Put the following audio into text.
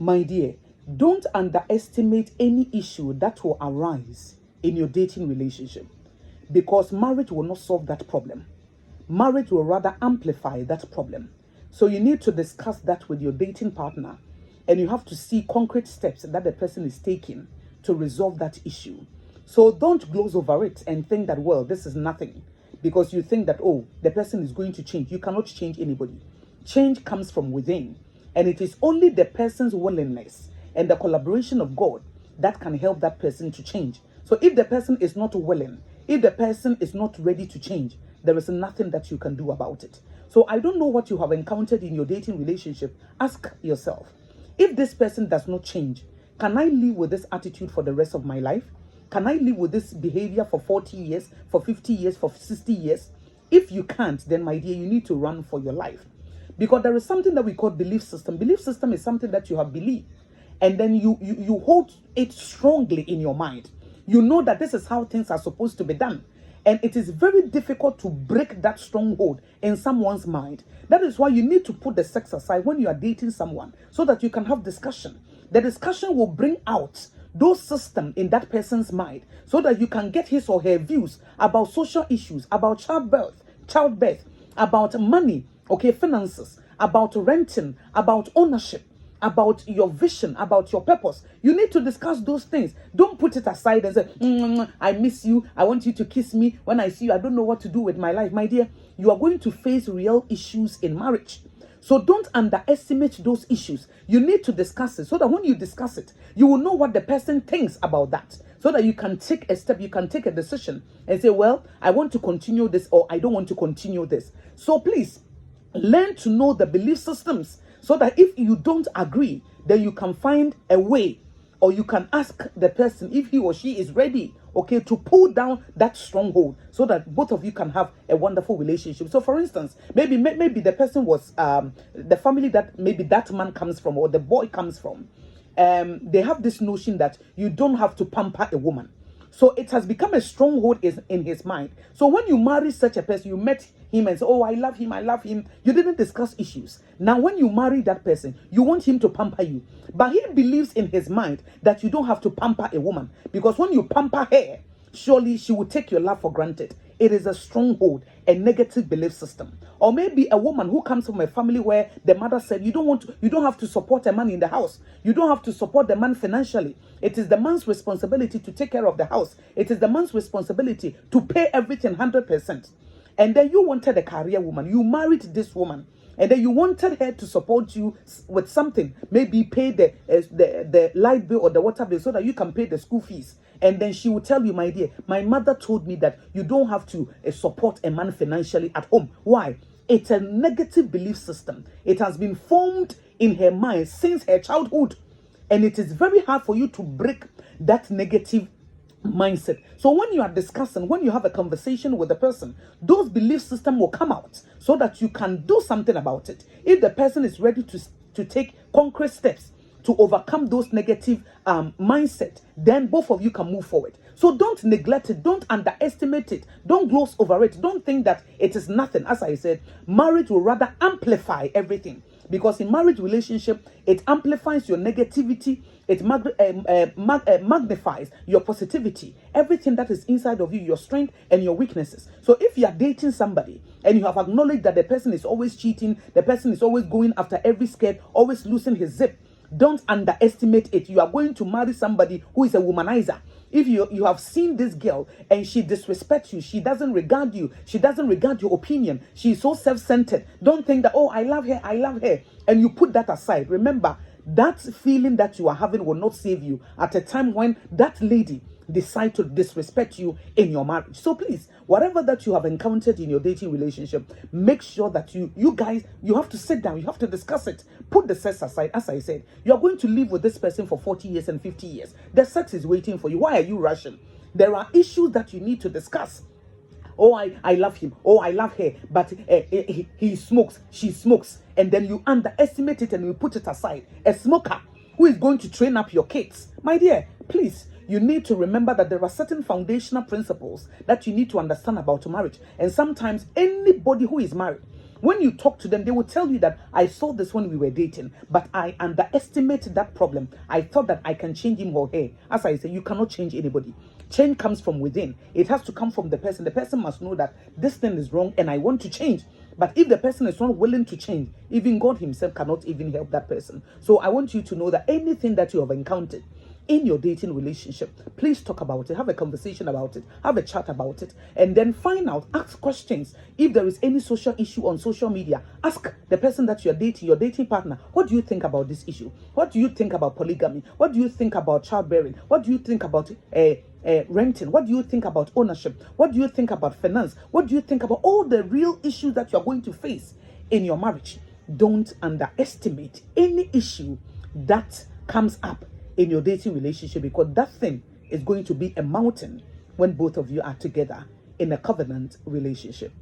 My dear, don't underestimate any issue that will arise in your dating relationship, because marriage will not solve that problem. Marriage will rather amplify that problem. So you need to discuss that with your dating partner, and you have to see concrete steps that the person is taking to resolve that issue. So don't gloss over it and think that, well, this is nothing, because you think that, oh, the person is going to change. You cannot change anybody. Change comes from within, and it is only the person's willingness and the collaboration of God that can help that person to change. So if the person is not willing, if the person is not ready to change, there is nothing that you can do about it. So I don't know what you have encountered in your dating relationship. Ask yourself, if this person does not change, can I live with this attitude for the rest of my life? Can I live with this behavior for 40 years, for 50 years, for 60 years? If you can't, then my dear, you need to run for your life. Because there is something that we call belief system. Belief system is something that you have believed, and then you hold it strongly in your mind. You know that this is how things are supposed to be done. And it is very difficult to break that stronghold in someone's mind. That is why you need to put the sex aside when you are dating someone, so that you can have discussion. The discussion will bring out those systems in that person's mind, so that you can get his or her views about social issues, about childbirth, about money, okay, finances, about renting, about ownership, about your vision, about your purpose. You need to discuss those things. Don't put it aside and say, I miss you, I want you to kiss me. When I see you, I don't know what to do with my life. My dear, you are going to face real issues in marriage. So don't underestimate those issues. You need to discuss it, so that when you discuss it, you will know what the person thinks about that, so that you can take a step, you can take a decision and say, well, I want to continue this, or I don't want to continue this. So please, learn to know the belief systems, so that if you don't agree, then you can find a way, or you can ask the person if he or she is ready, okay, to pull down that stronghold, so that both of you can have a wonderful relationship. So for instance, maybe the person was the family that maybe that man comes from, or the boy comes from, they have this notion that you don't have to pamper a woman. So it has become a stronghold in his mind. So when you marry such a person, you met him and say, oh, I love him, I love him. You didn't discuss issues. Now, when you marry that person, you want him to pamper you. But he believes in his mind that you don't have to pamper a woman. Because when you pamper her, surely she will take your love for granted. It is a stronghold, a negative belief system. Or maybe a woman who comes from a family where the mother said, you don't have to support a man in the house. You don't have to support the man financially. It is the man's responsibility to take care of the house. It is the man's responsibility to pay everything 100%. And then you wanted a career woman. You married this woman, and then you wanted her to support you with something. Maybe pay the light bill or the water bill, so that you can pay the school fees. And then she will tell you, my dear, my mother told me that you don't have to support a man financially at home. Why? It's a negative belief system. It has been formed in her mind since her childhood. And it is very hard for you to break that negative mindset. So when you are discussing, when you have a conversation with the person, those belief system will come out, so that you can do something about it. If the person is ready to take concrete steps to overcome those negative mindset, then both of you can move forward. So don't neglect it, don't underestimate it, don't gloss over it, don't think that it is nothing. As I said, marriage will rather amplify everything, because in marriage relationship, it amplifies your negativity, it magnifies your positivity, everything that is inside of you, your strength and your weaknesses. So if you are dating somebody and you have acknowledged that the person is always cheating, the person is always going after every skirt, always losing his zip, don't underestimate it. You are going to marry somebody who is a womanizer. If you have seen this girl and she disrespects you, she doesn't regard you, she doesn't regard your opinion, she is so self-centered, don't think that, oh, I love her, and you put that aside. Remember, that feeling that you are having will not save you at a time when that lady decide to disrespect you in your marriage. So please, whatever that you have encountered in your dating relationship, make sure that you guys, you have to sit down, you have to discuss it. Put the sex aside. As I said, you are going to live with this person for 40 years and 50 years. The sex is waiting for you. Why are you rushing? There are issues that you need to discuss. Oh, I love him. Oh, I love her. But he smokes, she smokes. And then you underestimate it and you put it aside. A smoker who is going to train up your kids. My dear, please, you need to remember that there are certain foundational principles that you need to understand about marriage. And sometimes anybody who is married When you talk to them, they will tell you that I saw this when we were dating, but I underestimated that problem. I thought that I can change him or her. As I say, you cannot change anybody. Change comes from within. It has to come from the person. The person must know that this thing is wrong and I want to change. But if the person is not willing to change, even God himself cannot even help that person. So I want you to know that anything that you have encountered in your dating relationship, please talk about it, have a conversation about it, have a chat about it, and then find out, ask questions. If there is any social issue on social media, ask the person that you're dating, your dating partner, what do you think about this issue? What do you think about polygamy? What do you think about childbearing? What do you think about renting? What do you think about ownership? What do you think about finance? What do you think about all the real issues that you're going to face in your marriage? Don't underestimate any issue that comes up in your dating relationship, because that thing is going to be a mountain when both of you are together in a covenant relationship.